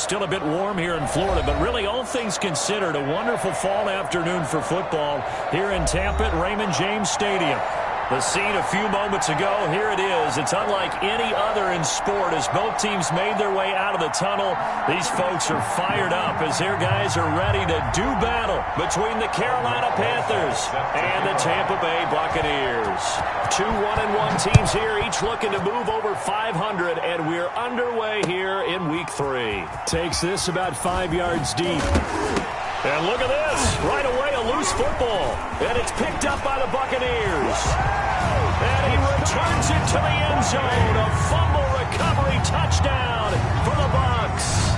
Still a bit warm here in Florida, but really all things considered, a wonderful fall afternoon for football here in Tampa at Raymond James Stadium. The scene a few moments ago, here it is. It's unlike any other in sport as both teams made their way out of the tunnel. These folks are fired up as their guys are ready to do battle between the Carolina Panthers and the Tampa Bay Buccaneers. Two 1-1 teams here, each looking to move over 500, and we're underway here in Week 3. Takes this about 5 yards deep. And look at this. Right away, a loose football. And it's picked up by the Buccaneers. And he returns it to the end zone. A fumble recovery touchdown for the Bucs.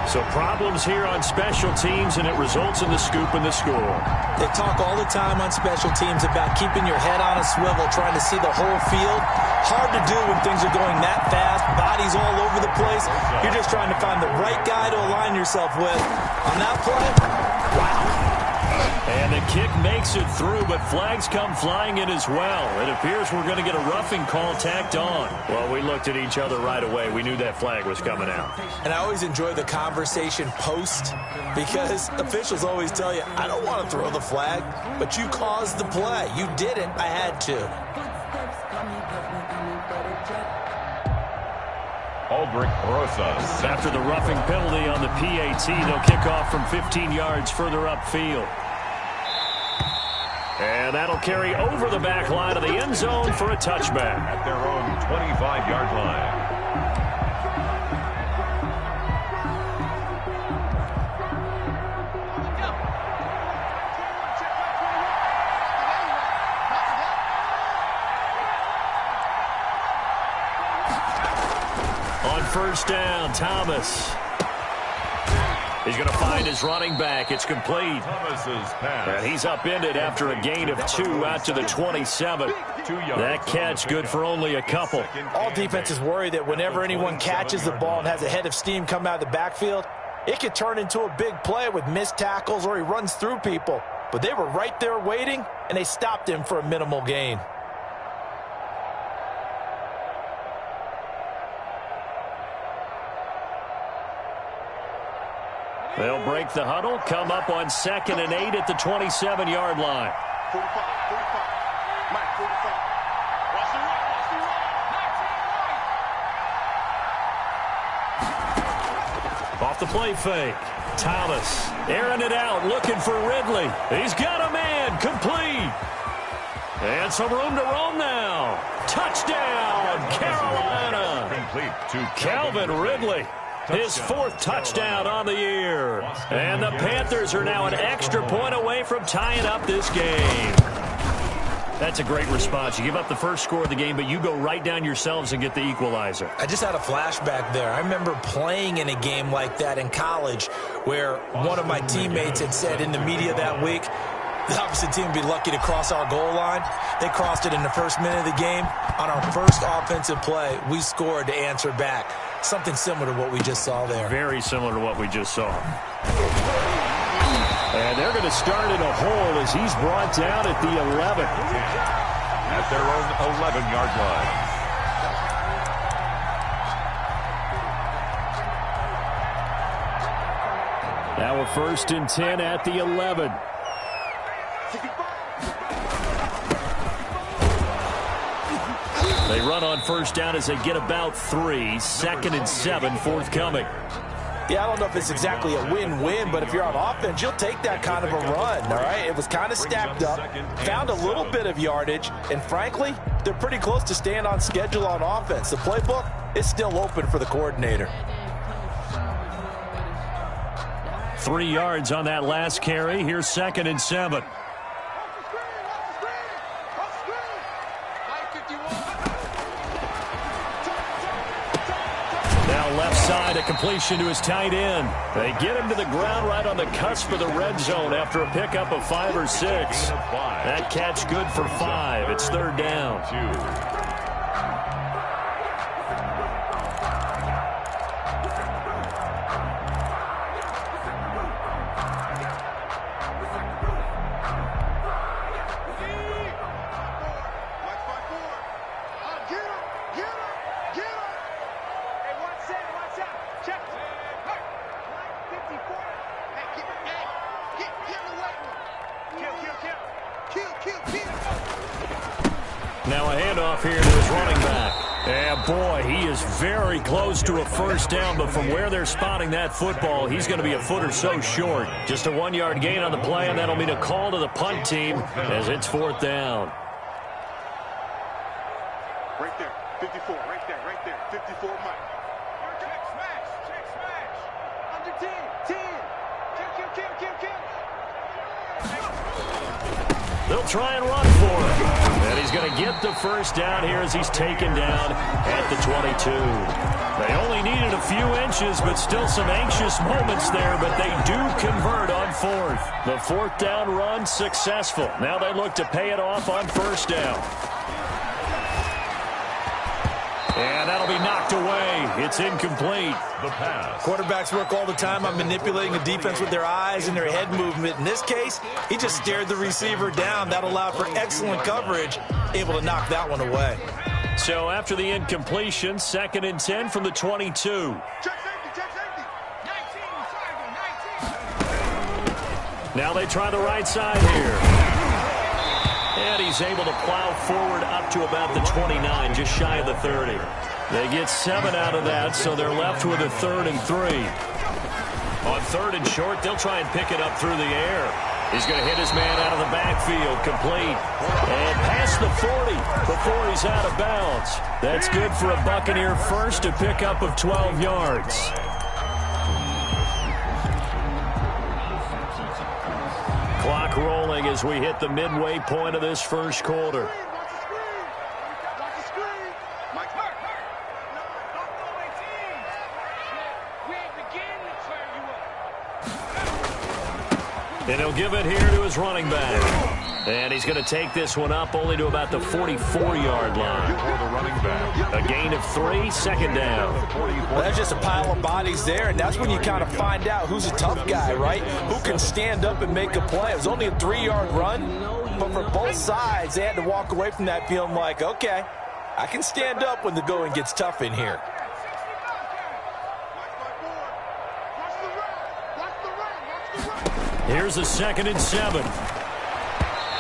So problems here on special teams, and it results in the scoop and the score. They talk all the time on special teams about keeping your head on a swivel, trying to see the whole field. Hard to do when things are going that fast, bodies all over the place. You're just trying to find the right guy to align yourself with. On that play, wow. And the kick makes it through, but flags come flying in as well. It appears we're going to get a roughing call tacked on. Well, we looked at each other right away. We knew that flag was coming out. And I always enjoy the conversation post because officials always tell you, I don't want to throw the flag, but you caused the play. You did it. I had to. Aldrich Rosas. After the roughing penalty on the PAT, they'll kick off from 15 yards further upfield. And that'll carry over the back line of the end zone for a touchback. At their own 25-yard line. On first down, Thomas. He's going to find his running back. It's complete. Thomas's pass. And he's upended after a gain of 2 out to the 27. That catch good for only a couple. All defenses worry that whenever anyone catches the ball and has a head of steam come out of the backfield, it could turn into a big play with missed tackles or he runs through people. But they were right there waiting, and they stopped him for a minimal gain. They'll break the huddle, come up on 2nd and 8 at the 27-yard line. 45. Mike, 45. Watch the right. Off the play fake. Thomas airing it out, looking for Ridley. He's got a man, complete. And some room to roam now. Touchdown, Carolina. Complete to Calvin Ridley. His 4th touchdown on the year. And the Panthers are now an extra point away from tying up this game. That's a great response. You give up the first score of the game, but you go right down yourselves and get the equalizer. I just had a flashback there. I remember playing in a game like that in college where one of my teammates had said in the media that week, the opposite team would be lucky to cross our goal line. They crossed it in the first minute of the game. On our first offensive play, we scored to answer back. Something similar to what we just saw there. Very similar to what we just saw. And they're going to start in a hole as he's brought down at the 11. At their own 11-yard line. Now a 1st and 10 at the 11. They run on first down as they get about 3. 2nd and 7 forthcoming. Yeah, I don't know if it's exactly a win-win, but if you're on offense, you'll take that kind of a run, all right? It was kind of stacked up, found a little bit of yardage, and frankly, they're pretty close to staying on schedule on offense. The playbook is still open for the coordinator. 3 yards on that last carry. Here's 2nd and 7. Left side, a completion to his tight end. They get him to the ground right on the cusp of the red zone after a pickup of 5 or 6. That catch good for 5. It's 3rd down. off here to his running back. And, boy, he is very close to a first down, but from where they're spotting that football, he's going to be a foot or so short. Just a 1-yard gain on the play, and that'll mean a call to the punt team as it's 4th down. Right there, 54, right there, 54, Mike. Check smash. Under 10. Kill. They'll try and run for him. And he's going to get the first down here as he's taken down at the 22. They only needed a few inches, but still some anxious moments there, but they do convert on 4th. The 4th down run successful. Now they look to pay it off on first down. And that'll be knocked away. It's incomplete. The pass. Quarterbacks work all the time on manipulating the defense with their eyes and their head movement. In this case, he just stared the receiver down. That allowed for excellent coverage, able to knock that one away. So after the incompletion, 2nd and 10 from the 22. Check safety. 19. Now they try the right side here. And he's able to plow forward up to about the 29, just shy of the 30. They get 7 out of that, so they're left with a 3rd and 3. On 3rd and short, they'll try and pick it up through the air. He's going to hit his man out of the backfield, complete. And past the 40 before he's out of bounds. That's good for a Buccaneer first, a pickup of 12 yards. Clock rolling as we hit the midway point of this first quarter. Watch the screen. Mike. Don't throw 18. We ain't beginning to tear you up. And he'll give it here to his running back. And he's going to take this one up only to about the 44-yard line. For the running back. A gain of 3, 2nd down. Well, that's just a pile of bodies there, and that's when you kind of find out who's a tough guy, right? Who can stand up and make a play. It was only a 3-yard run, but for both sides, they had to walk away from that feeling like, okay, I can stand up when the going gets tough in here. Here's a 2nd and 7.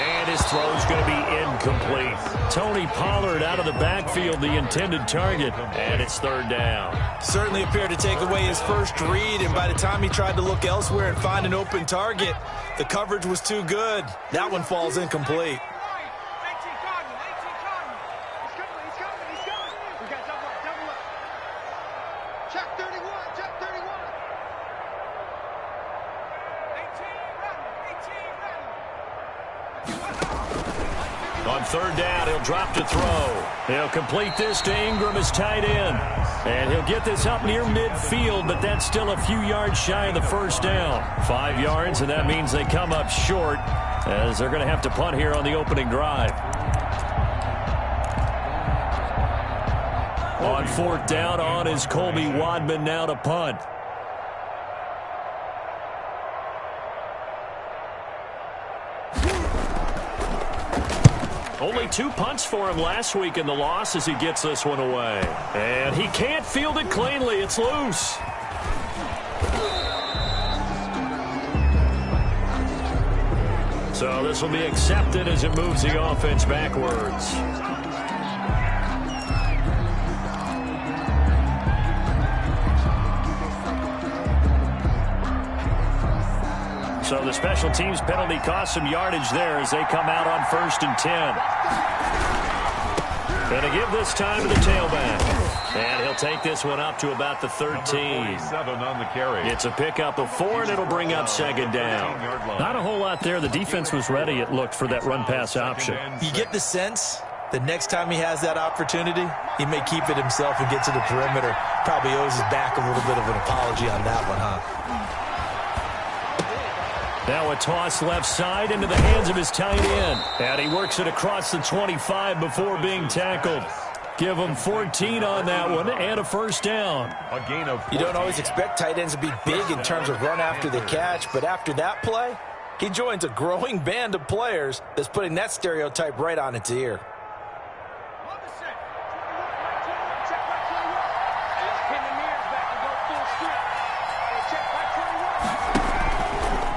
And his throw's going to be incomplete. Tony Pollard out of the backfield, the intended target, and it's 3rd down. Certainly appeared to take away his first read, and by the time he tried to look elsewhere and find an open target, the coverage was too good. That one falls incomplete. 18 Cardinal. He's coming. We got double up. Check 31. 18 On 3rd down, he'll drop to throw. He'll complete this to Ingram as tight end. And he'll get this up near midfield, but that's still a few yards shy of the first down. 5 yards, and that means they come up short as they're going to have to punt here on the opening drive. On 4th down, on is Colby Wadman now to punt. Only 2 punts for him last week in the loss as he gets this one away. And he can't field it cleanly. It's loose. So this will be accepted as it moves the offense backwards. So the special teams penalty cost some yardage there as they come out on 1st and 10. Going to give this time to the tailback. And he'll take this one up to about the 13. 7 on the carry. It's a pickup of 4, and it'll bring up 2nd down. Not a whole lot there. The defense was ready, it looked, for that run-pass option. You get the sense the next time he has that opportunity, he may keep it himself and get to the perimeter. Probably owes his back a little bit of an apology on that one, huh? Now a toss left side into the hands of his tight end. And he works it across the 25 before being tackled. Give him 14 on that one and a first down. A gain of 14. You don't always expect tight ends to be big in terms of run after the catch, but after that play, he joins a growing band of players that's putting that stereotype right on its ear.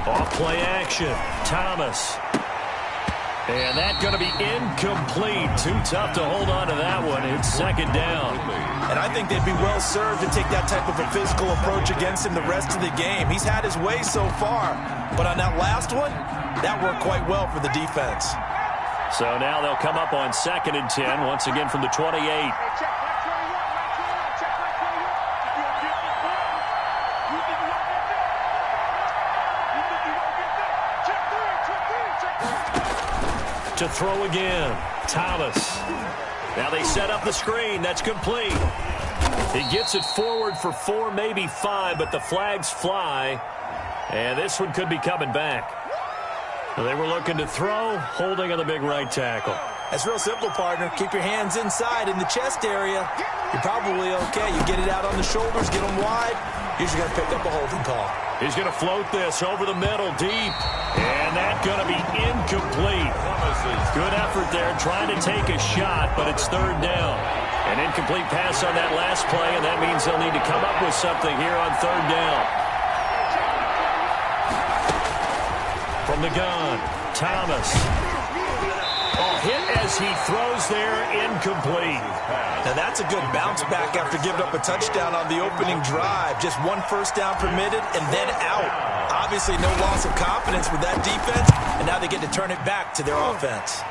Off play action. Thomas. And that's going to be incomplete. Too tough to hold on to that one. It's second down. And I think they'd be well served to take that type of a physical approach against him the rest of the game. He's had his way so far. But on that last one, that worked quite well for the defense. So now they'll come up on 2nd and 10, once again from the 28. To throw again, Thomas. Now they set up the screen. That's complete. He gets it forward for 4, maybe 5, but the flags fly. And this one could be coming back. They were looking to throw, holding on the big right tackle. That's real simple, partner. Keep your hands inside in the chest area. You're probably okay. You get it out on the shoulders, get them wide. Usually going to pick up a holding call. He's going to float this over the middle deep. And that's going to be incomplete. Good effort there, trying to take a shot, but it's 3rd down. An incomplete pass on that last play, and that means they'll need to come up with something here on 3rd down. From the gun, Thomas. Oh, hit as he throws there, incomplete. Now that's a good bounce back after giving up a touchdown on the opening drive. Just 1 first down permitted and then out. Obviously no loss of confidence with that defense, and now they get to turn it back to their offense.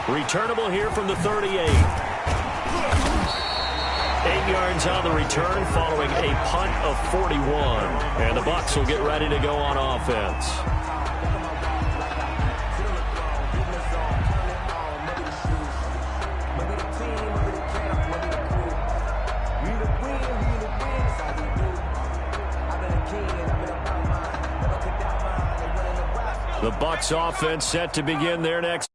Returnable here from the 38. 8 yards on the return following a punt of 41. And the Bucs will get ready to go on offense. The Bucs offense set to begin their next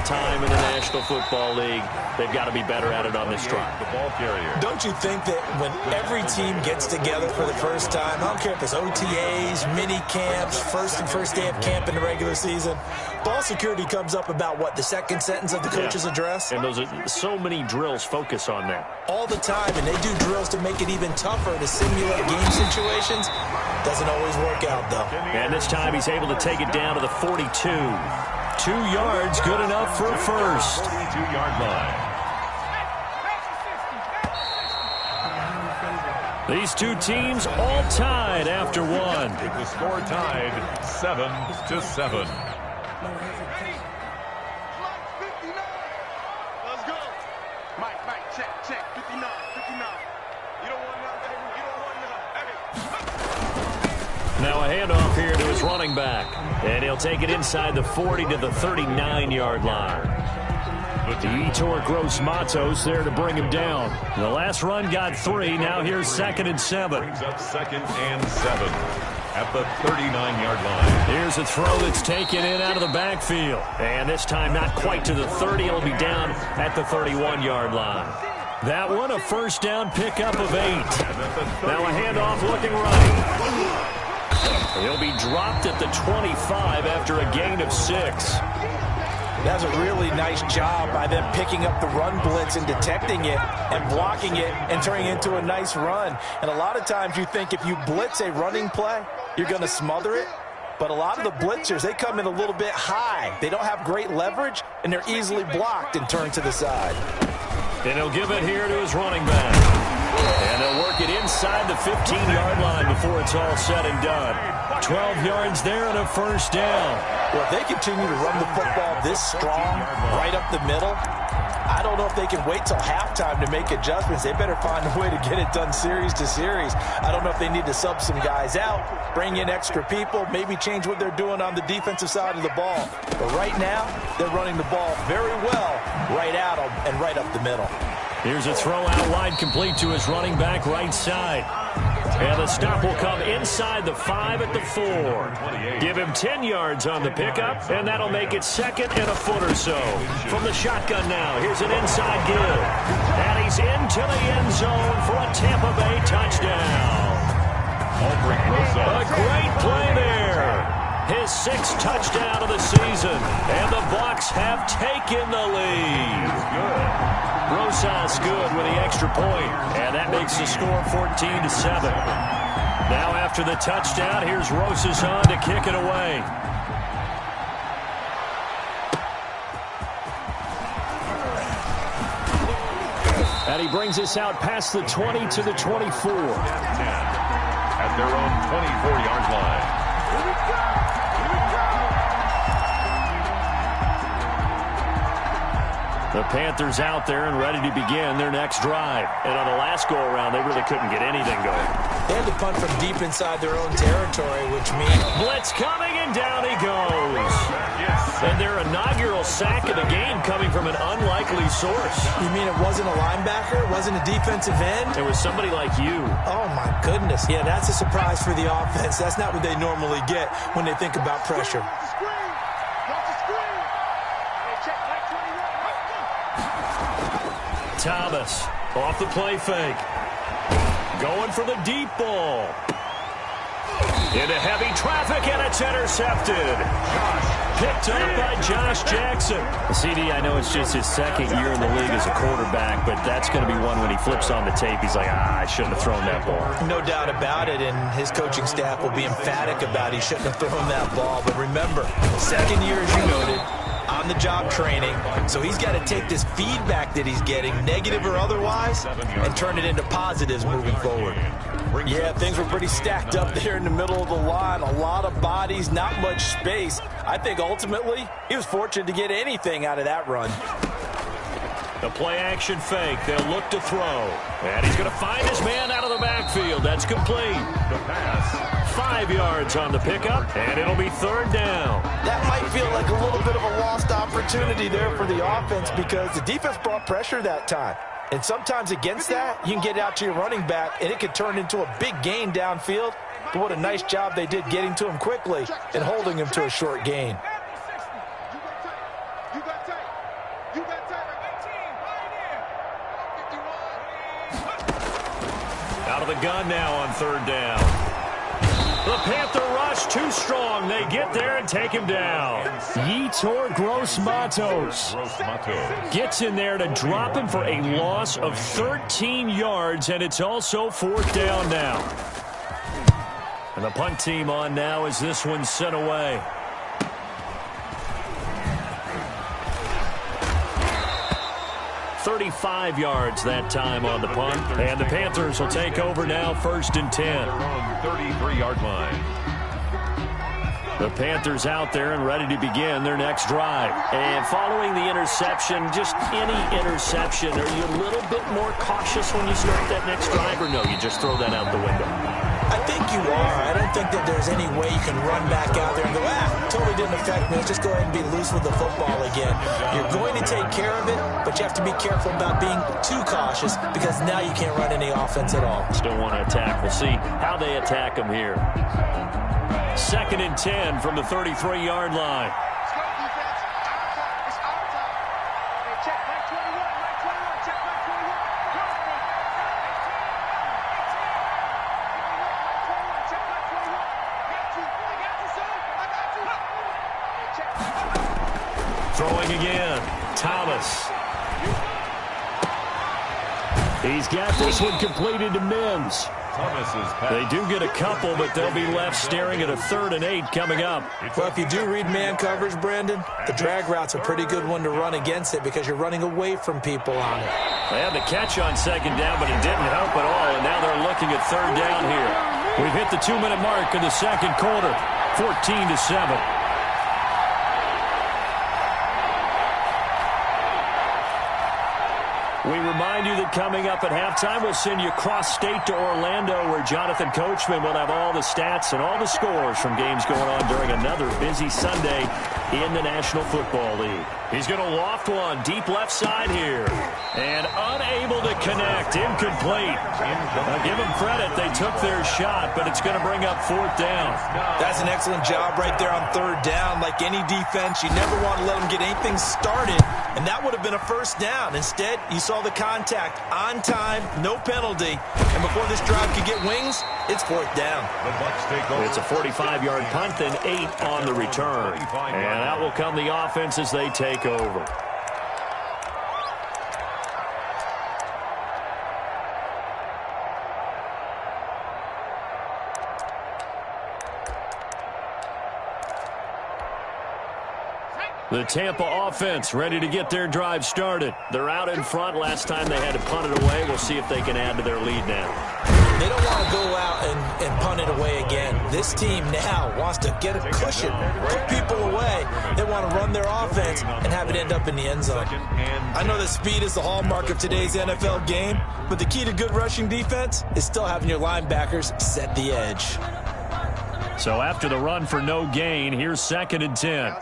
time in the National Football League. They've got to be better at it on this drive. The ball carrier. Don't you think that when every team gets together for the first time, I don't care if it's OTAs, mini camps, first day of camp in the regular season, ball security comes up about what, the second sentence of the coach's address? And those are so many drills focus on that. All the time, and they do drills to make it even tougher to simulate game situations. Doesn't always work out, though. And this time he's able to take it down to the 42. 2 yards, good enough for a first. 42-yard line. These two teams all tied after one. With the score tied 7-7. Let's go. Mike, check, 59. You don't want none, baby. You don't want none. Now a handoff here to his running back. And he'll take it inside the 40 to the 39-yard line. Yetur Gross-Matos there to bring him down. The last run got 3. Now here's 2nd and 7. Brings up 2nd and 7 at the 39-yard line. Here's a throw that's taken in out of the backfield. And this time not quite to the 30. It'll be down at the 31-yard line. That one a first down pickup of 8. Now a handoff looking right. He'll be dropped at the 25 after a gain of 6. That's a really nice job by them picking up the run blitz and detecting it and blocking it and turning it into a nice run. And a lot of times you think if you blitz a running play, you're going to smother it. But a lot of the blitzers, they come in a little bit high. They don't have great leverage, and they're easily blocked and turned to the side. And he'll give it here to his running back. And they'll work it inside the 15-yard line before it's all said and done. 12 yards there and a first down. Well, if they continue to run the football this strong, right up the middle, I don't know if they can wait till halftime to make adjustments. They better find a way to get it done series to series. I don't know if they need to sub some guys out, bring in extra people, maybe change what they're doing on the defensive side of the ball. But right now, they're running the ball very well right at them and right up the middle. Here's a throw out wide, complete to his running back right side. And the stop will come inside the 5 at the 4. Give him 10 yards on the pickup, and that'll make it 2nd and a foot or so. From the shotgun now, here's an inside give. And he's into the end zone for a Tampa Bay touchdown. A great play there. His 6th touchdown of the season, and the Bucs have taken the lead. Rosas good with the extra point, and that makes the score 14-7. Now after the touchdown, here's Rosas on to kick it away. And he brings us out past the 20 to the 24. At their own 24-yard line. Here we go! Here we go! The Panthers out there and ready to begin their next drive. And on the last go-around, they really couldn't get anything going. They had to punt from deep inside their own territory, which means Blitz coming, and down he goes. And their inaugural sack of the game coming from an unlikely source. you mean it wasn't a linebacker? It wasn't a defensive end? It was somebody like you. Oh, my goodness. Yeah, that's a surprise for the offense. That's not what they normally get when they think about pressure. Watch the screen! Watch the screen! Hey, check back 21. Thomas off the play fake. Going for the deep ball. Into heavy traffic, and it's intercepted. Picked up by Josh Jackson. CD, I know it's just his second year in the league as a quarterback, but that's going to be one when he flips on the tape. He's like, I shouldn't have thrown that ball. No doubt about it, and his coaching staff will be emphatic about he shouldn't have thrown that ball. But remember, second year, as you noted, on-the-job training, so he's got to take this feedback that he's getting, negative or otherwise, and turn it into positives moving forward. Yeah, things were pretty stacked up there in the middle of the line. A lot of bodies, not much space. I think ultimately he was fortunate to get anything out of that run. The play-action fake. They'll look to throw. And he's going to find his man out of the backfield. That's complete. The pass. 5 yards on the pickup, and it'll be third down. That might feel like a little bit of a lost opportunity there for the offense because the defense brought pressure that time. And sometimes against that, you can get out to your running back, and it could turn into a big gain downfield. But what a nice job they did getting to him quickly and holding him to a short gain. You got tight. You got tight. 18, right here. Out of the gun now on third down. The Panther rush too strong. They get there and take him down. Yetur Gross-Matos gets in there to drop him for a loss of 13 yards, and it's also fourth down now. And the punt team on now as this one's sent away. .35 yards that time on the punt. And the Panthers will take over now, first and 10. 33-yard line. The Panthers out there and ready to begin their next drive. And following the interception, just any interception, are you a little bit more cautious when you start that next drive, or no, you just throw that out the window? I think you are. I don't think that there's any way you can run back out there and go, totally didn't affect me. Let's just go ahead and be loose with the football again. You're going to take care of it, but you have to be careful about being too cautious because now you can't run any offense at all. Still want to attack. We'll see how they attack them here. Second and 10 from the 33-yard line. Let's go, defense. Our time. It's our time. Hey, check back 21. Back 21. Check back 21. Check back 21. Got you. I got you, son. I got you. Hey, check. Throwing again. Thomas. He's got this one completed to Mims. Thomas's pass. They do get a couple, but they'll be left staring at a 3rd and 8 coming up. Well, if you do read man coverage, Brandon, the drag route's a pretty good one to run against it because you're running away from people on it. They had the catch on second down, but it didn't help at all, and now they're looking at third down here. We've hit the 2-minute mark in the second quarter, 14-7. We remind you that coming up at halftime, we'll send you cross-state to Orlando, where Jonathan Coachman will have all the stats and all the scores from games going on during another busy Sunday in the National Football League. He's going to loft one deep left side here. And unable to connect. Incomplete. Now give them credit. They took their shot, but it's going to bring up fourth down. That's an excellent job right there on third down. Like any defense, you never want to let them get anything started, and that would have been a first down. Instead, you saw the contact on time, no penalty, and before this drive could get wings, it's fourth down. The Bucs take over. It's a 45-yard punt, then 8 on the return. And out will come the offense as they take over. The Tampa offense ready to get their drive started. They're out in front. Last time they had to punt it away. We'll see if they can add to their lead now. They don't want to go out and punt it away again. This team now wants to get a cushion, put people away. They want to run their offense and have it end up in the end zone. I know that speed is the hallmark of today's NFL game, but the key to good rushing defense is still having your linebackers set the edge. So after the run for no gain, here's 2nd and 10.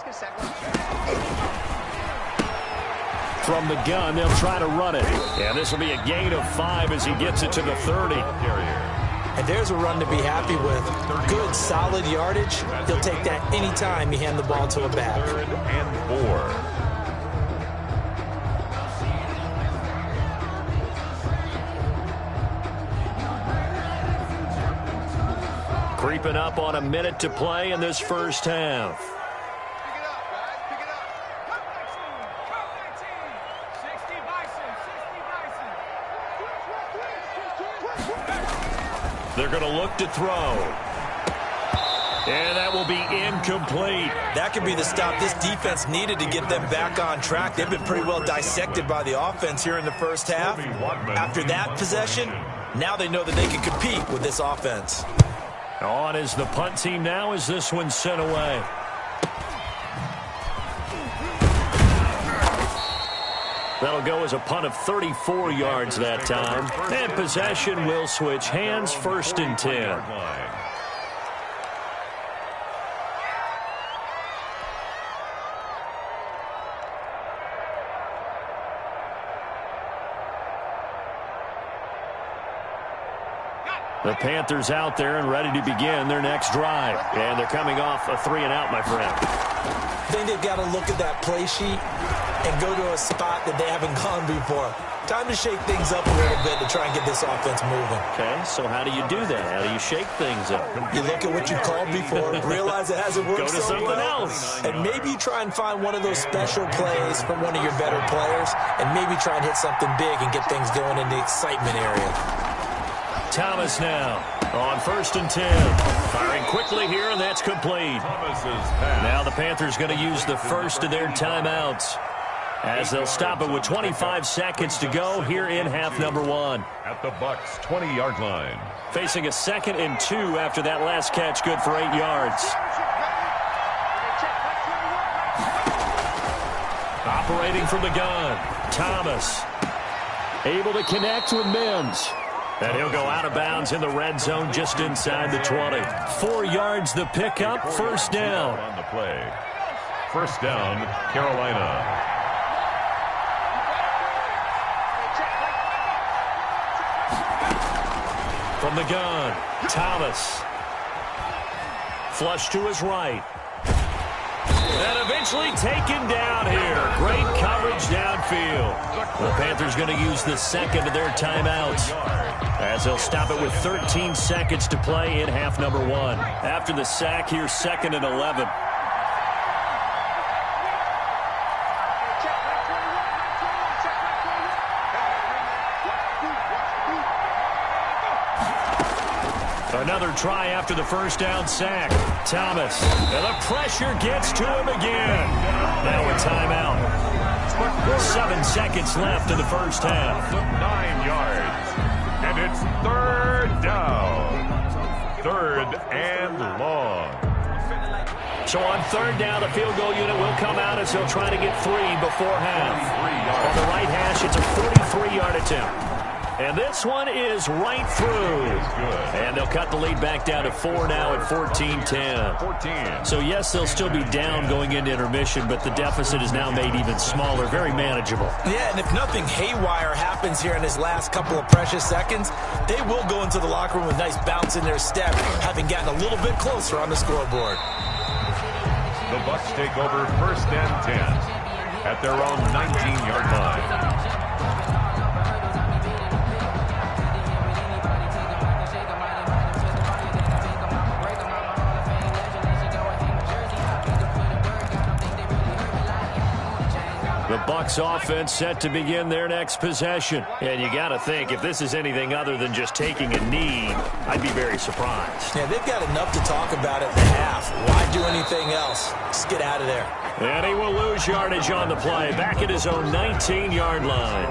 From the gun, they'll try to run it. And this will be a gain of 5 as he gets it to the 30. And there's a run to be happy with. Good, solid yardage. He'll take that anytime you hand the ball to a back. 3rd and 4. Creeping up on a minute to play in this first half. Pick it up, guys. Pick it up. Come 19. 60 Bison. 60 Bison. They're going to look to throw. And that will be incomplete. That could be the stop this defense needed to get them back on track. They've been pretty well dissected by the offense here in the first half. After that possession, now they know that they can compete with this offense. On is the punt team now as this one's sent away. That'll go as a punt of 34 yards that time. And possession will switch hands, 1st and 10. The Panthers out there and ready to begin their next drive. And they're coming off a 3-and-out, my friend. I think they've got to look at that play sheet and go to a spot that they haven't gone before. Time to shake things up a little bit to try and get this offense moving. Okay, so how do you do that? How do you shake things up? You look at what you called before, realize it hasn't worked Go to so something well, else. and maybe you try and find one of those special plays from one of your better players, and maybe try and hit something big and get things going in the excitement area. Thomas now on 1st and 10. Firing quickly here, and that's complete. Now the Panthers going to use the first of their timeouts as they'll stop it with 25 seconds to go here in half number 1. At the Bucs 20-yard line. Facing a 2nd and 2 after that last catch, good for 8 yards. Operating from the gun, Thomas. Able to connect with Mims. And he'll go out of bounds in the red zone just inside the 20. 4 yards the pickup, 1st down. On the play. 1st down, Carolina. From the gun, Thomas. Flush to his right. And eventually taken down here. Great coverage downfield. The Panthers going to use the 2nd of their timeouts as they'll stop it with 13 seconds to play in half number 1. After the sack, here's 2nd and 11. Another try after the 1st down sack. Thomas. And the pressure gets to him again. Now a timeout. 7 seconds left in the first half. 9 yards. And it's 3rd down. 3rd and long. So on 3rd down, the field goal unit will come out as they'll try to get 3 before half. On the right hash, it's a 43-yard attempt. And this one is right through. And they'll cut the lead back down to 4 now at 14-10. So, yes, they'll still be down going into intermission, but the deficit is now made even smaller, very manageable. Yeah, and if nothing haywire happens here in his last couple of precious seconds, they will go into the locker room with a nice bounce in their step, having gotten a little bit closer on the scoreboard. The Bucs take over 1st and 10 at their own 19-yard line. The Bucs offense set to begin their next possession. And you got to think, if this is anything other than just taking a knee, I'd be very surprised. Yeah, they've got enough to talk about at the half. Why do anything else? Just get out of there. And he will lose yardage on the play, back at his own 19-yard line.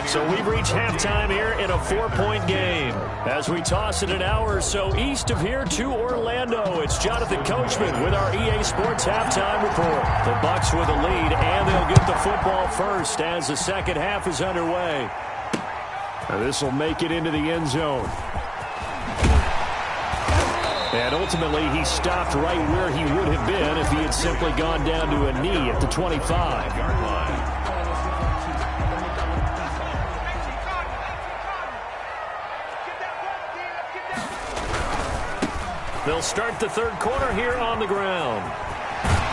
So we've reached halftime here in a 4-point game. As we toss it an hour or so east of here to Orlando, it's Jonathan Coachman with our EA Sports Halftime Report. The Bucs with a lead, and they'll get the football first as the second half is underway. This will make it into the end zone. And ultimately, he stopped right where he would have been if he had simply gone down to a knee at the 25-yard line. They'll start the third quarter here on the ground.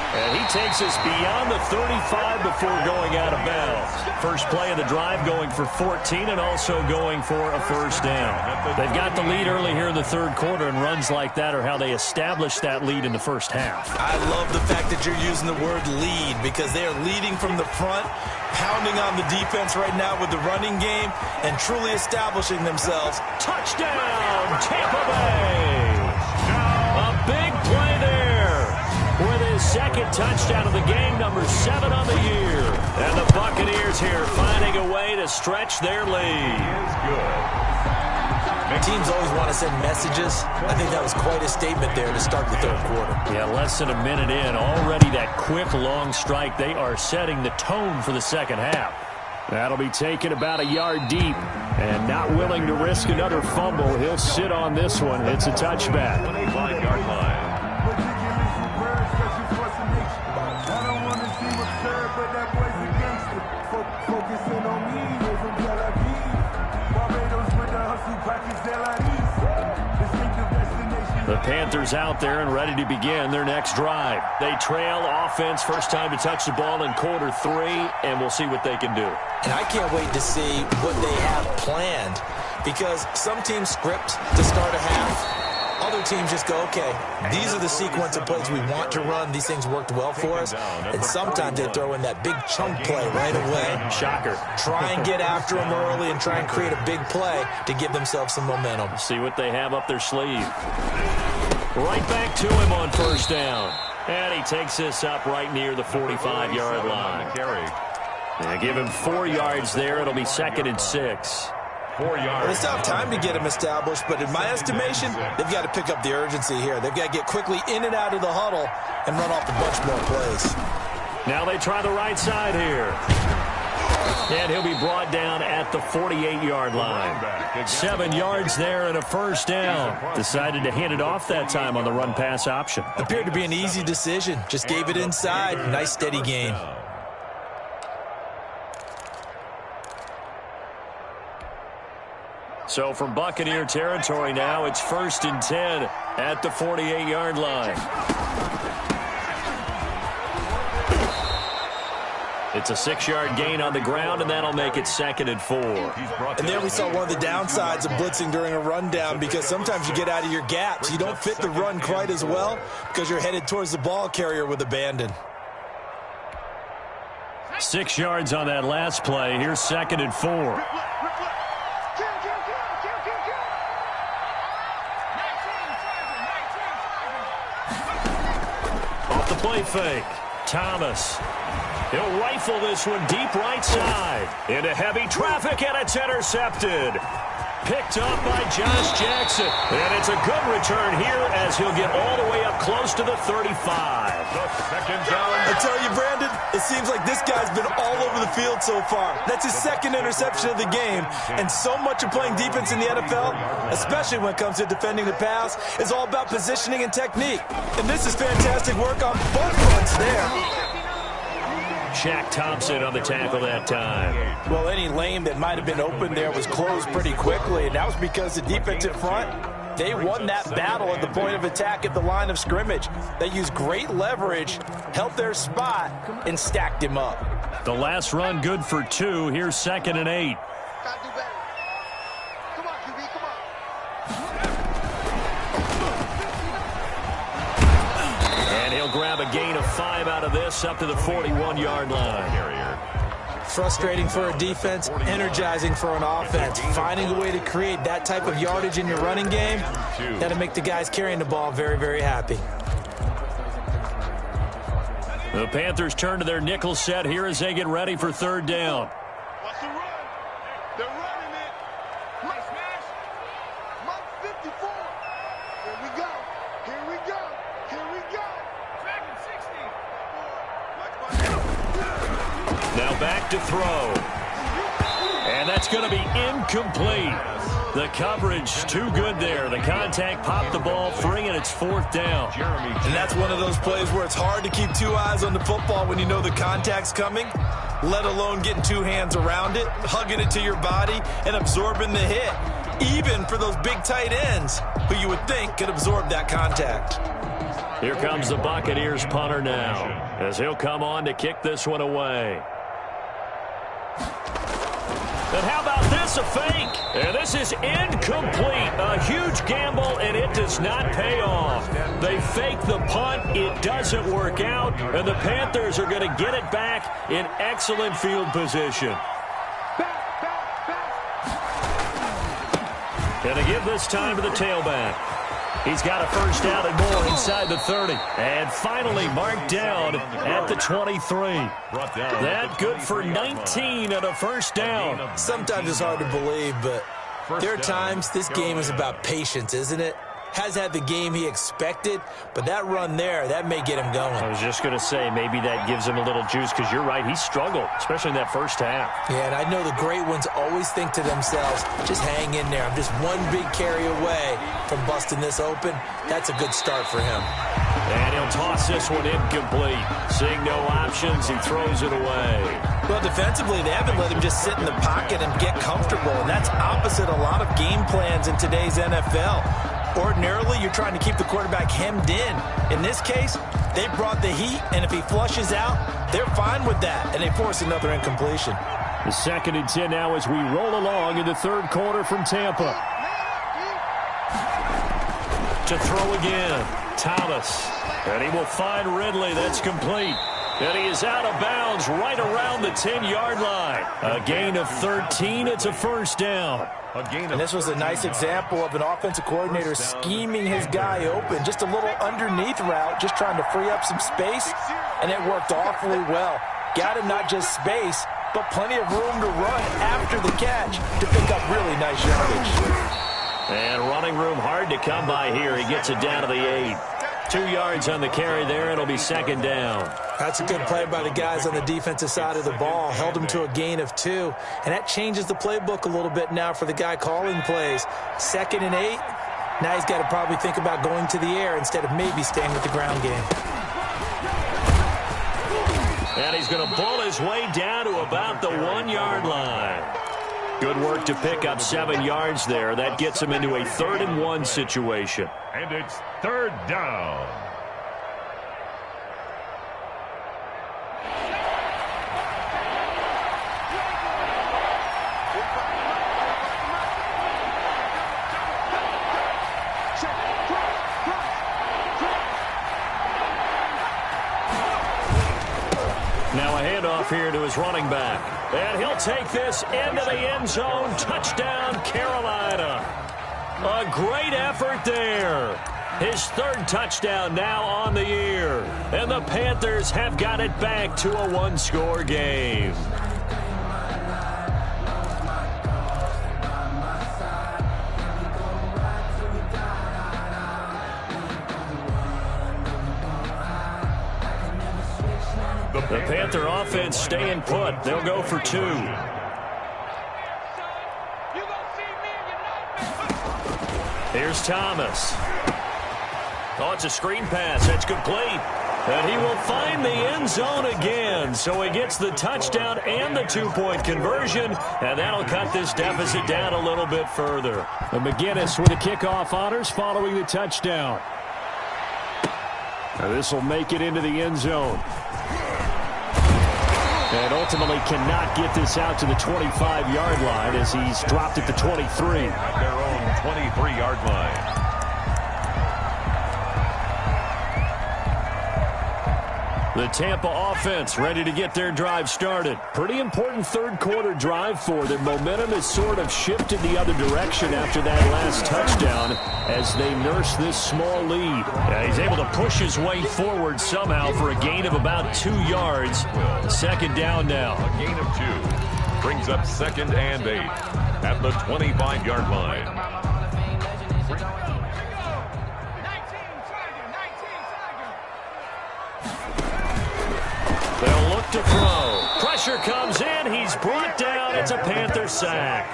And he takes us beyond the 35 before going out of bounds. First play of the drive going for 14 and also going for a first down. They've got the lead early here in the third quarter, and runs like that are how they establish that lead in the first half. I love the fact that you're using the word lead because they are leading from the front, pounding on the defense right now with the running game, and truly establishing themselves. Touchdown, Tampa Bay! A big play there with his second touchdown of the game, number 7 on the year. And the Buccaneers here finding a way to stretch their lead. Is good. Teams always want to send messages. I think that was quite a statement there to start the third quarter. Yeah, less than a minute in. Already that quick, long strike. They are setting the tone for the second half. That'll be taken about a yard deep. And not willing to risk another fumble. He'll sit on this one. It's a touchback. 25-yard line. The Panthers out there and ready to begin their next drive. They trail offense, first time to touch the ball in quarter 3, and we'll see what they can do. And I can't wait to see what they have planned, because some teams script to start a half. Other teams just go, okay, these are the sequence of plays we want to run. These things worked well for us. And sometimes they throw in that big chunk play right away. Shocker. Try and get after them early and try and create a big play to give themselves some momentum. See what they have up their sleeve. Right back to him on first down. And he takes this up right near the 45-yard line. And give him 4 yards there. It'll be 2nd and 6. 4 yards. They still have time to get him established, but in my estimation, they've got to pick up the urgency here. They've got to get quickly in and out of the huddle and run off a bunch more plays. Now they try the right side here. And he'll be brought down at the 48-yard line. 7 yards there and a first down. Decided to hand it off that time on the run-pass option. Appeared to be an easy decision. Just gave it inside. Nice steady gain. So from Buccaneer territory now, it's 1st and 10 at the 48-yard line. It's a 6-yard gain on the ground, and that'll make it 2nd and 4. And there we saw one of the downsides of blitzing during a rundown, because sometimes you get out of your gaps. You don't fit the run quite as well because you're headed towards the ball carrier with abandon. 6 yards on that last play. Here's 2nd and 4. Off the play fake. Thomas. He'll rifle this one deep right side. Into heavy traffic, and it's intercepted. Picked up by Josh Jackson. And it's a good return here as he'll get all the way up close to the 35. The second down. I tell you, Brandon, it seems like this guy's been all over the field so far. That's his 2nd interception of the game. And so much of playing defense in the NFL, especially when it comes to defending the pass, is all about positioning and technique. And this is fantastic work on both fronts there. Shaq Thompson on the tackle that time. Well, any lane that might have been open there was closed pretty quickly, and that was because the defensive front, they won that battle at the point of attack at the line of scrimmage. They used great leverage, held their spot, and stacked him up. The last run good for 2. Here's 2nd and 8. Gotta do better. Come on, QB, come on. And he'll grab a gain of 5 out of this up to the 41-yard line. Carrier. Frustrating for a defense, energizing for an offense. Finding a way to create that type of yardage in your running game, that'll make the guys carrying the ball very, very happy. The Panthers turn to their nickel set here as they get ready for third down. What's the run? They're running it. Nice smash. Mark 54. Here we go. Here we go. Here we go. Second 60. Now back to throw. And that's going to be incomplete. The coverage too good there. The contact popped the ball free, and it's fourth down. And that's one of those plays where it's hard to keep two eyes on the football when you know the contact's coming, let alone getting two hands around it, hugging it to your body, and absorbing the hit, even for those big tight ends who you would think could absorb that contact. Here comes the Buccaneers punter now, as he'll come on to kick this one away. And how about this, a fake? And this is incomplete. A huge gamble, and it does not pay off. They fake the punt. It doesn't work out, and the Panthers are going to get it back in excellent field position. Going to give this time to the tailback. He's got a first down and more inside the 30. And finally marked down at the 23. That good for 19 and a first down. Sometimes it's hard to believe, but there are times this game is about patience, isn't it? Has had the game he expected, but that run there, that may get him going. I was just going to say, maybe that gives him a little juice, because you're right, he struggled, especially in that first half. Yeah, and I know the great ones always think to themselves, just hang in there. I'm just one big carry away from busting this open. That's a good start for him. And he'll toss this one incomplete. Seeing no options, he throws it away. Well, defensively, they haven't let him just sit in the pocket and get comfortable, and that's opposite a lot of game plans in today's NFL. Ordinarily, you're trying to keep the quarterback hemmed in. In this case, they brought the heat, and if he flushes out, they're fine with that, and they force another incompletion. The 2nd and 10 now as we roll along in the third quarter from Tampa. To throw again, Thomas. And he will find Ridley. That's complete. And he is out of bounds right around the 10-yard line. A gain of 13. It's a first down. And this was a nice example of an offensive coordinator scheming his guy open. Just a little underneath route, just trying to free up some space, and it worked awfully well. Got him not just space, but plenty of room to run after the catch to pick up really nice yardage. And running room hard to come by here. He gets it down to the 8. 2 yards on the carry there. It'll be second down. That's a good play by the guys on the defensive side of the ball. Held him to a gain of 2. And that changes the playbook a little bit now for the guy calling plays. 2nd and 8. Now he's got to probably think about going to the air instead of maybe staying with the ground game. And he's going to ball his way down to about the 1-yard line. Good work to pick up 7 yards there. That gets him into a 3rd and 1 situation. And it's third down. Now a handoff here to his running back. And he'll take this into the end zone. Touchdown, Carolina. A great effort there. His 3rd touchdown now on the year. And the Panthers have got it back to a 1-score game. The Panther offense staying put. They'll go for 2. Here's Thomas. Oh, it's a screen pass. That's complete. And he will find the end zone again. So he gets the touchdown and the 2-point conversion. And that'll cut this deficit down a little bit further. And McGinnis with the kickoff honors following the touchdown. Now this will make it into the end zone. And ultimately cannot get this out to the 25-yard line as he's dropped at the 23. At their own 23-yard line. The Tampa offense ready to get their drive started. Pretty important third quarter drive for them. Momentum has sort of shifted the other direction after that last touchdown as they nurse this small lead. He's able to push his way forward somehow for a gain of about 2 yards. Second down now. A gain of 2 brings up 2nd and 8 at the 25-yard line. They'll look to throw. Pressure comes in. He's brought down. It's a Panther sack.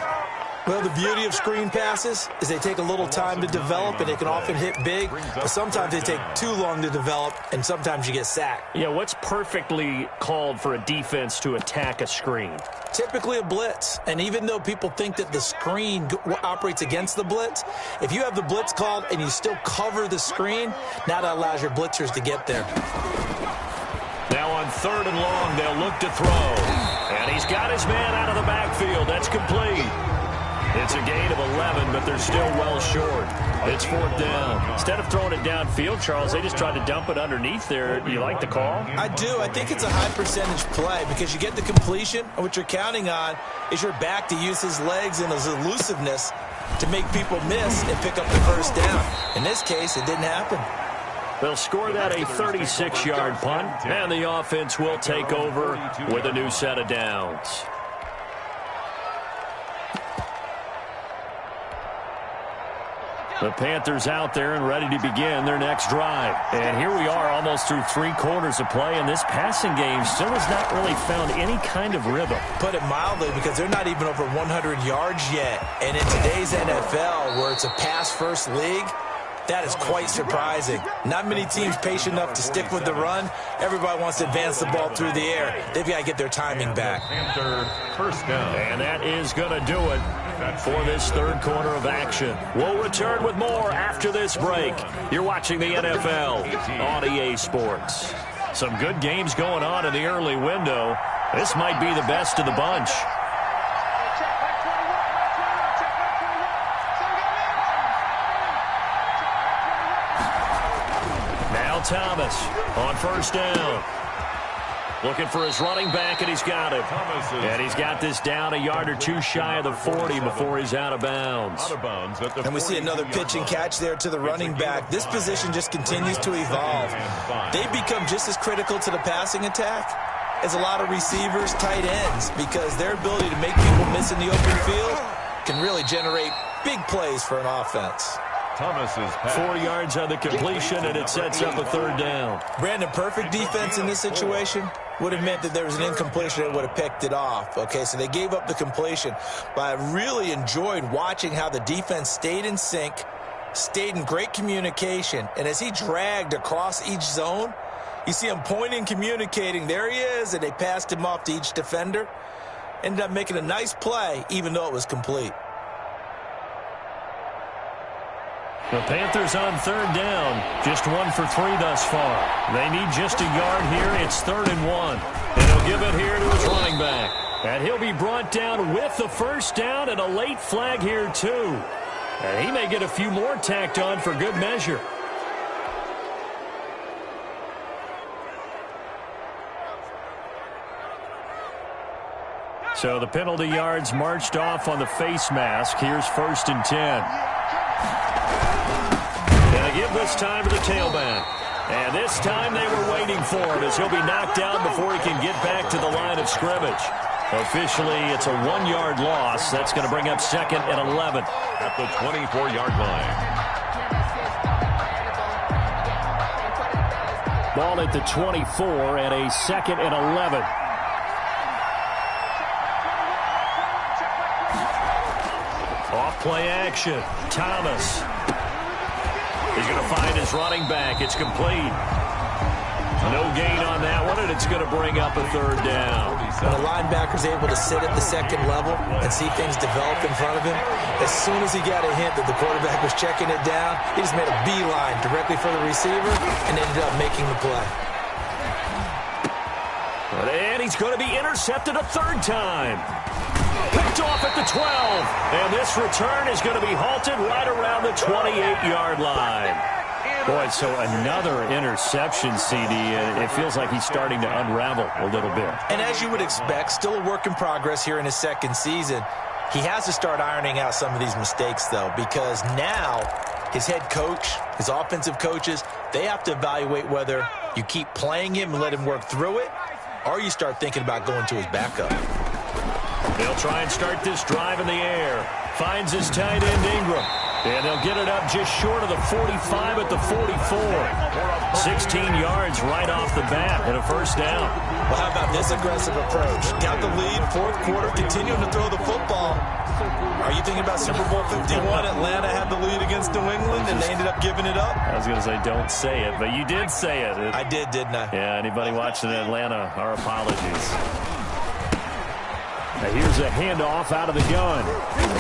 Well, the beauty of screen passes is they take a little time to develop, and they can often hit big, but sometimes they take too long to develop, and sometimes you get sacked. Yeah, what's perfectly called for a defense to attack a screen? Typically a blitz, and even though people think that the screen operates against the blitz, if you have the blitz called and you still cover the screen, now that allows your blitzers to get there. Now on 3rd and long, they'll look to throw. And he's got his man out of the backfield. That's complete. It's a gain of 11, but they're still well short. It's 4th down. Instead of throwing it downfield, Charles, they just tried to dump it underneath there. Do you like the call? I do. I think it's a high percentage play because you get the completion, and what you're counting on is your back to use his legs and his elusiveness to make people miss and pick up the first down. In this case, it didn't happen. They'll score that a 36-yard punt, and the offense will take over with a new set of downs. The Panthers out there and ready to begin their next drive. And here we are almost through 3 quarters of play, and this passing game still has not really found any kind of rhythm. Put it mildly, because they're not even over 100 yards yet. And in today's NFL, where it's a pass-first league, that is quite surprising. Not many teams patient enough to stick with the run. Everybody wants to advance the ball through the air. They've got to get their timing back. Panther first down. And that is going to do it for this third quarter of action. We'll return with more after this break. You're watching the NFL on EA Sports. Some good games going on in the early window. This might be the best of the bunch. Thomas on 1st down. Looking for his running back, and he's got it. And he's got this down a yard or 2 shy of the 40 before he's out of bounds. And we see another pitch and catch there to the running back. This position just continues to evolve. They become just as critical to the passing attack as a lot of receivers, tight ends, because their ability to make people miss in the open field can really generate big plays for an offense. Thomas's 4 yards on the completion, and it sets up a 3rd down. Brandon, perfect defense in this situation would have meant that there was an incompletion that would have picked it off. Okay, so they gave up the completion. But I really enjoyed watching how the defense stayed in sync, stayed in great communication, and as he dragged across each zone, you see him pointing, communicating. There he is, and they passed him off to each defender. Ended up making a nice play, even though it was complete. The Panthers on 3rd down. Just 1 for 3 thus far. They need just a yard here. It's 3rd and 1. And he'll give it here to his running back. And he'll be brought down with the first down and a late flag here, too. And he may get a few more tacked on for good measure. So the penalty yards marched off on the face mask. Here's 1st and 10. Give this time to the tailback. And this time they were waiting for him as he'll be knocked down before he can get back to the line of scrimmage. Officially, it's a 1-yard loss. That's going to bring up 2nd and 11. At the 24-yard line. Ball at the 24 and a 2nd and 11. Off play action. Thomas. He's going to find his running back. It's complete. No gain on that one, and it's going to bring up a 3rd down. When a linebacker's able to sit at the 2nd level and see things develop in front of him, as soon as he got a hint that the quarterback was checking it down, he just made a beeline directly for the receiver and ended up making the play. And he's going to be intercepted a 3rd time. Picked off at the 12. And this return is going to be halted right around the 28-yard line. Boy, so another interception, CD. It feels like he's starting to unravel a little bit. And as you would expect, still a work in progress here in his second season. He has to start ironing out some of these mistakes, though, because now his head coach, his offensive coaches, they have to evaluate whether you keep playing him and let him work through it, or you start thinking about going to his backup. They'll try and start this drive in the air. Finds his tight end, Ingram. And they'll get it up just short of the 45 at the 44. 16 yards right off the bat and a first down. Well, how about this aggressive approach? Got the lead, fourth quarter, continuing to throw the football. Are you thinking about Super Bowl 51? Atlanta had the lead against New England, and they ended up giving it up? I was going to say, don't say it, but you did say it. I did, didn't I? Yeah, anybody watching Atlanta, our apologies. Now here's a handoff out of the gun.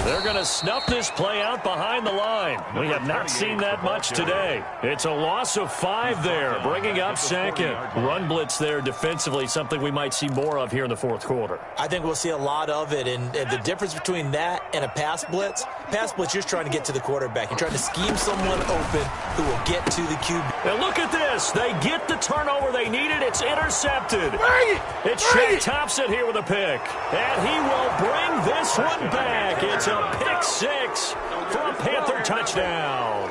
They're going to snuff this play out behind the line. We have not seen that much today. It's a loss of 5 there, bringing up second. Run blitz there defensively, something we might see more of here in the fourth quarter. I think we'll see a lot of it, and the difference between that and a pass blitz, you're just trying to get to the quarterback. You're trying to scheme someone open who will get to the QB. Now look at this. They get the turnover they needed. It's intercepted. It's Shaq Thompson here with a pick. And he will bring this one back. It's a pick 6 for a Panther touchdown.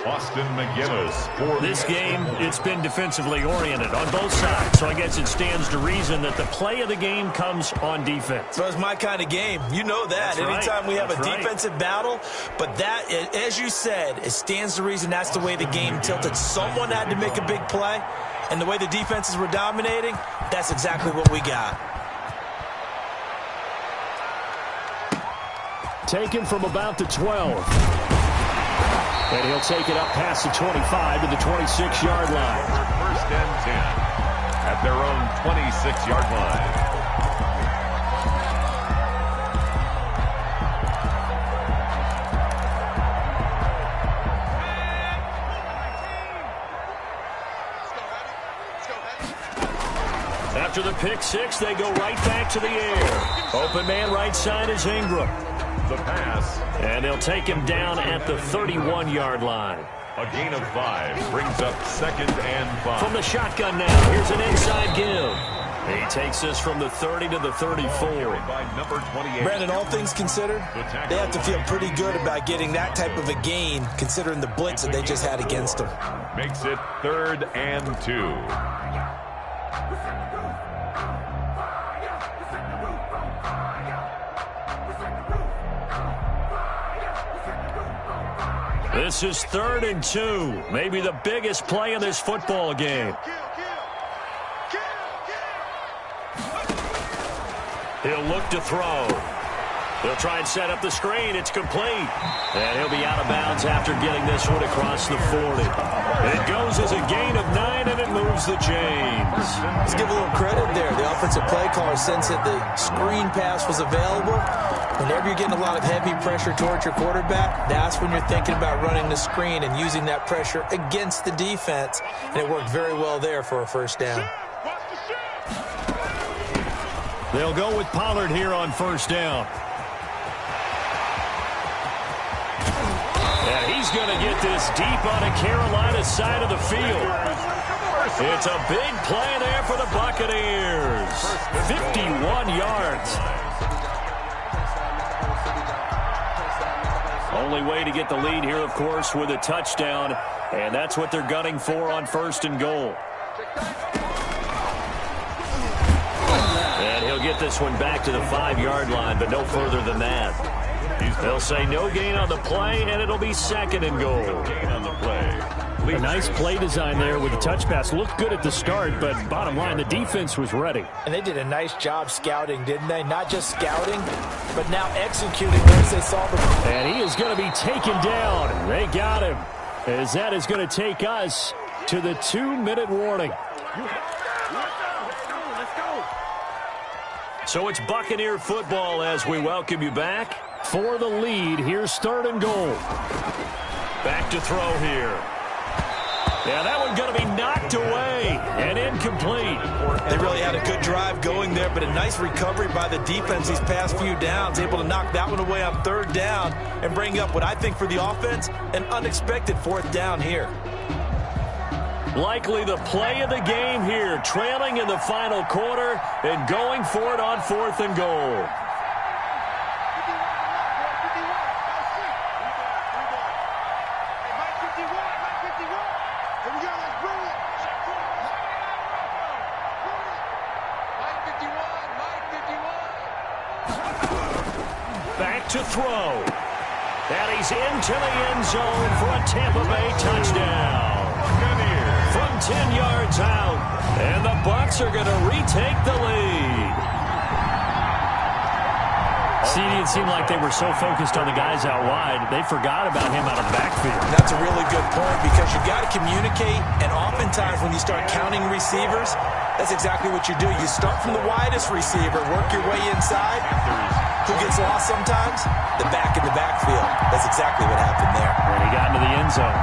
Austin McGinnis. This game, it's been defensively oriented on both sides, so I guess it stands to reason that the play of the game comes on defense. So it's my kind of game. You know that. That's Anytime right. we have That's a right. defensive battle, but that, as you said, it stands to reason that's the way the game tilted. Someone had to make a big play, and the way the defenses were dominating, that's exactly what we got. Taken from about the 12. And he'll take it up past the 25 to the 26-yard line. First and 10 at their own 26-yard line. After the pick 6, they go right back to the air. Open man right side is Ingram. The pass. And they'll take him down at the 31-yard line. A gain of 5 brings up second and 5. From the shotgun now, here's an inside give. He takes us from the 30 to the 34. By number 28. Brandon, all things considered, they have to feel pretty good about getting that type of a gain, considering the blitz that they just had against them. Makes it 3rd and 2. This is 3rd and 2. Maybe the biggest play in this football game. He'll look to throw. They'll try and set up the screen. It's complete. And he'll be out of bounds after getting this one across the 40. It goes as a gain of 9, and it moves the chains. Let's give a little credit there. The offensive play caller sensed that the screen pass was available. Whenever you're getting a lot of heavy pressure towards your quarterback, that's when you're thinking about running the screen and using that pressure against the defense. And it worked very well there for a first down. They'll go with Pollard here on first down. And he's going to get this deep on the Carolina side of the field. It's a big play there for the Buccaneers. 51 yards. Only way to get the lead here, of course, with a touchdown. And that's what they're gunning for on 1st and goal. And he'll get this one back to the 5-yard line, but no further than that. They'll say no gain on the play, and it'll be 2nd and goal. Gain on the play. A nice play design there with the touch pass. Looked good at the start, but bottom line, the defense was ready. And they did a nice job scouting, didn't they? Not just scouting, but now executing once they saw the... And he is going to be taken down. They got him. As that is going to take us to the 2-minute warning. So it's Buccaneer football as we welcome you back. For the lead, here's 3rd and goal. Back to throw here. Yeah, that one going to be knocked away and incomplete. They really had a good drive going there, but a nice recovery by the defense these past few downs, able to knock that one away on third down and bring up what I think for the offense, an unexpected fourth down here. Likely the play of the game here, trailing in the final quarter and going for it on 4th and goal. Back to throw. And he's into the end zone for a Tampa Bay touchdown. From 10 yards out. And the Bucs are going to retake the lead. See, it seemed like they were so focused on the guys out wide, they forgot about him out of the backfield. That's a really good point because you got to communicate, and oftentimes when you start counting receivers, that's exactly what you do. You start from the widest receiver, work your way inside. Who gets lost sometimes? The back in the backfield. That's exactly what happened there. And he got into the end zone.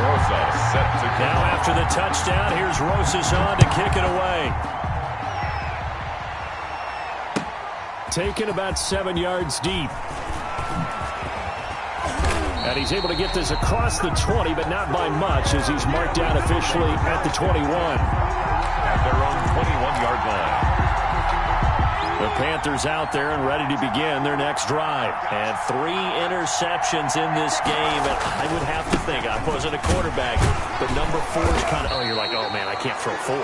Rosa set to go. Now after the touchdown, here's Rosas on to kick it away. Taken about 7 yards deep. And he's able to get this across the 20, but not by much as he's marked down officially at the 21. At their own 21-yard line. The Panthers out there and ready to begin their next drive. And 3 interceptions in this game. And I would have to think, I wasn't a quarterback, but number 4 is kind of, you're like, oh, man, I can't throw 4.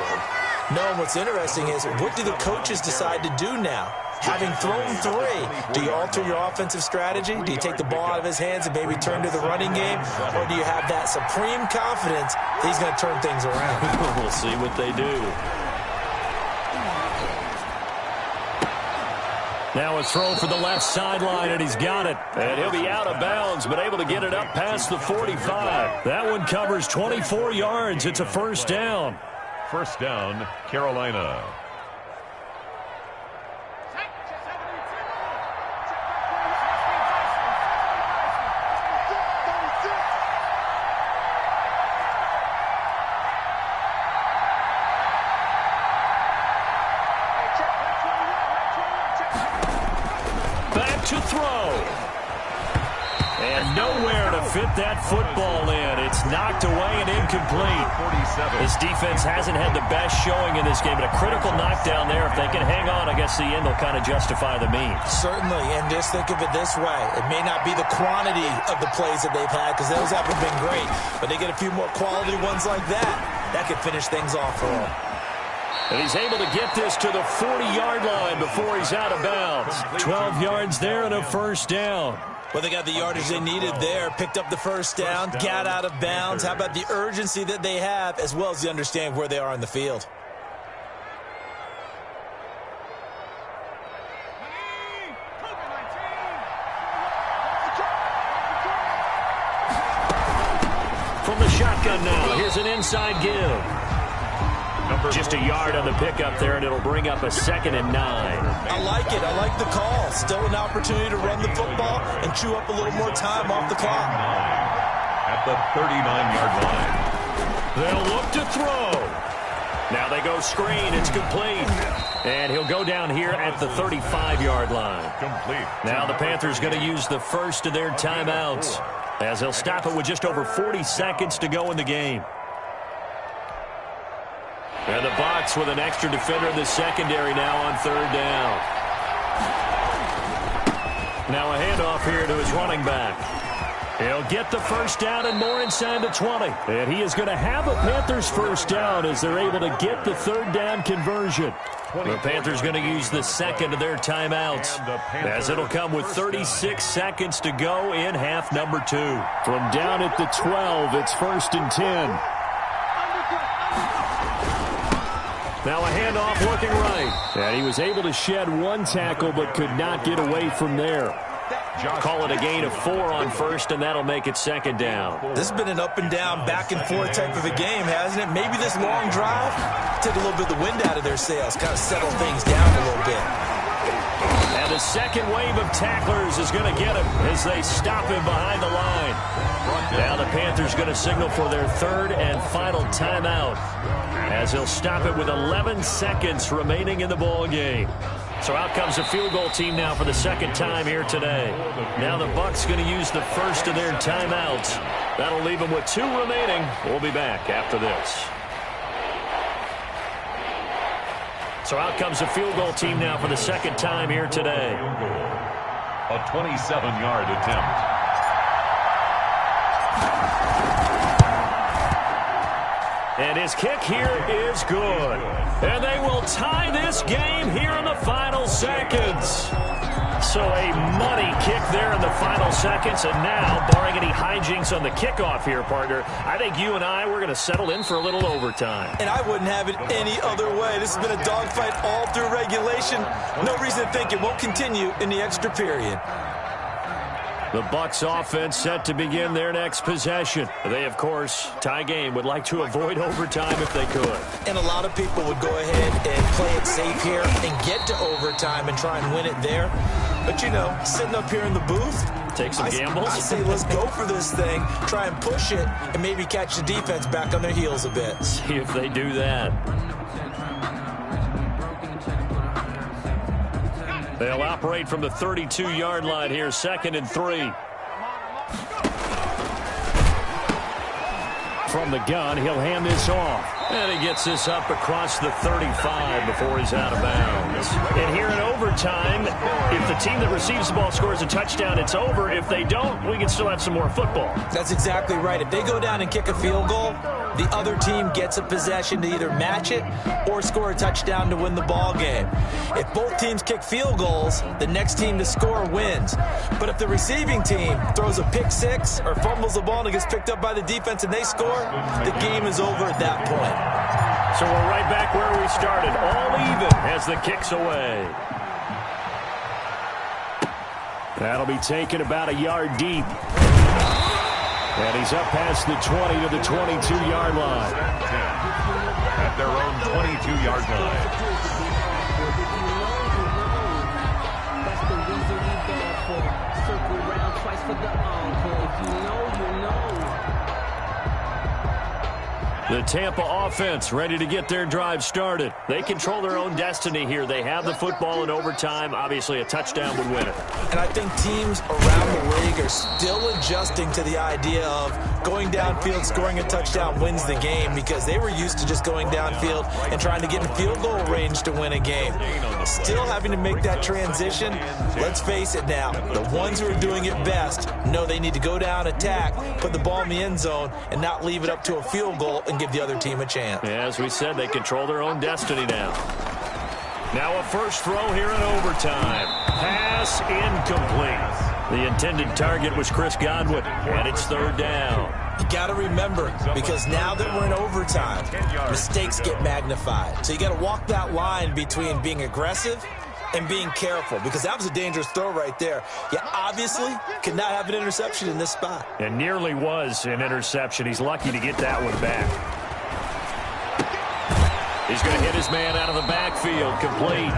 No, and what's interesting is, what do the coaches decide to do now? Having thrown 3, do you alter your offensive strategy? Do you take the ball out of his hands and maybe turn to the running game? Or do you have that supreme confidence that he's going to turn things around? We'll see what they do. Now a throw for the left sideline, and he's got it. And he'll be out of bounds, but able to get it up past the 45. That one covers 24 yards. It's a first down. First down, Carolina. To throw. And nowhere to fit that football in. It's knocked away and incomplete. This defense hasn't had the best showing in this game, but a critical knockdown there. If they can hang on, I guess the end will kind of justify the means. Certainly, and just think of it this way. It may not be the quantity of the plays that they've had, because those haven't been great, but they get a few more quality ones like that. That could finish things off for them. And he's able to get this to the 40-yard line before he's out of bounds. 12 yards there and a first down. Well, they got the yardage they needed there, picked up the first down, got out of bounds. How about the urgency that they have, as well as the understanding where they are in the field? From the shotgun now, here's an inside give. Just a yard on the pickup there, and it'll bring up a 2nd and 9. I like it. I like the call. Still an opportunity to run the football and chew up a little more time off the clock. At the 39-yard line. They'll look to throw. Now they go screen. It's complete. And he'll go down here at the 35-yard line. Complete. Now the Panthers going to use the first of their timeouts, as they'll stop it with just over 40 seconds to go in the game. And the Bucs with an extra defender in the secondary now on 3rd down. Now a handoff here to his running back. He'll get the first down and more inside the 20. And he is going to have a Panthers first down as they're able to get the 3rd down conversion. The Panthers going to use the second of their timeouts, as it'll come with 36 seconds to go in half number 2. From down at the 12, it's 1st and 10. Now a handoff looking right. And he was able to shed one tackle but could not get away from there. Call it a gain of 4 on first, and that'll make it 2nd down. This has been an up and down, back and forth type of a game, hasn't it? Maybe this long drive take a little bit of the wind out of their sails, kind of settle things down a little bit. And the a second wave of tacklers is going to get him as they stop him behind the line. Now the Panthers going to signal for their third and final timeout as he'll stop it with 11 seconds remaining in the ball game. So out comes the field goal team now for the second time here today. Now the Bucs going to use the first of their timeouts. That'll leave them with 2 remaining. We'll be back after this. So out comes the field goal team now for the second time here today. A 27-yard attempt. And his kick here is good. And they will tie this game here in the final seconds. So a money kick there in the final seconds. And now, barring any hijinks on the kickoff here, partner, I think you and I, we're going to settle in for a little overtime. And I wouldn't have it any other way. This has been a dogfight all through regulation. No reason to think it won't continue in the extra period. The Bucs offense set to begin their next possession. They, of course, tie game, would like to avoid overtime if they could. And a lot of people would go ahead and play it safe here and get to overtime and try and win it there. But, you know, sitting up here in the booth, take some gambles. I say let's go for this thing, try and push it, and maybe catch the defense back on their heels a bit. See if they do that. They'll operate from the 32-yard line here, 2nd and 3. From the gun, he'll hand this off. And he gets this up across the 35 before he's out of bounds. And here in overtime, if the team that receives the ball scores a touchdown, it's over. If they don't, we can still have some more football. That's exactly right. If they go down and kick a field goal, the other team gets a possession to either match it or score a touchdown to win the ball game. If both teams kick field goals, the next team to score wins. But if the receiving team throws a pick six or fumbles the ball and it gets picked up by the defense and they score, the game is over at that point. So we're right back where we started, all even as the kick's away. That'll be taken about a yard deep. And he's up past the 20 to the 22-yard line. At their own 22-yard line. That's the reason we bad for. Circle round twice for the encore. If you know, you know. The Tampa offense ready to get their drive started. They control their own destiny here. They have the football in overtime. Obviously, a touchdown would win it. And I think teams around the league are still adjusting to the idea of going downfield, scoring a touchdown wins the game, because they were used to just going downfield and trying to get in field goal range to win a game. Still having to make that transition. Let's face it now, the ones who are doing it best know they need to go down, attack, put the ball in the end zone, and not leave it up to a field goal and give the other team a chance. As we said, they control their own destiny now. Now a first throw here in overtime. Pass incomplete. The intended target was Chris Godwin, and it's 3rd down. You got to remember, because now that we're in overtime, mistakes get magnified. So you got to walk that line between being aggressive and being careful, because that was a dangerous throw right there. You obviously could not have an interception in this spot. And nearly was an interception. He's lucky to get that one back. He's going to hit his man out of the backfield, complete.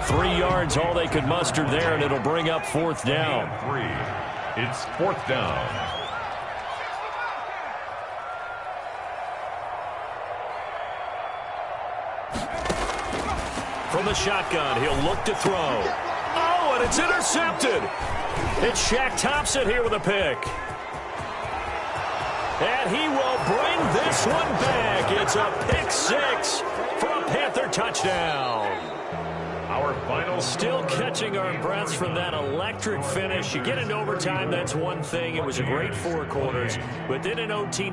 3 yards, all they could muster there, and it'll bring up 4th down. 3. It's 4th down. From the shotgun, he'll look to throw. Oh, and it's intercepted. It's Shaq Thompson here with a pick. And he will bring this one back. It's a pick 6 for a Panther touchdown. Our final. Still catching our breaths from that electric finish. You get into overtime, that's one thing. It was a great 4 quarters. But then in OT.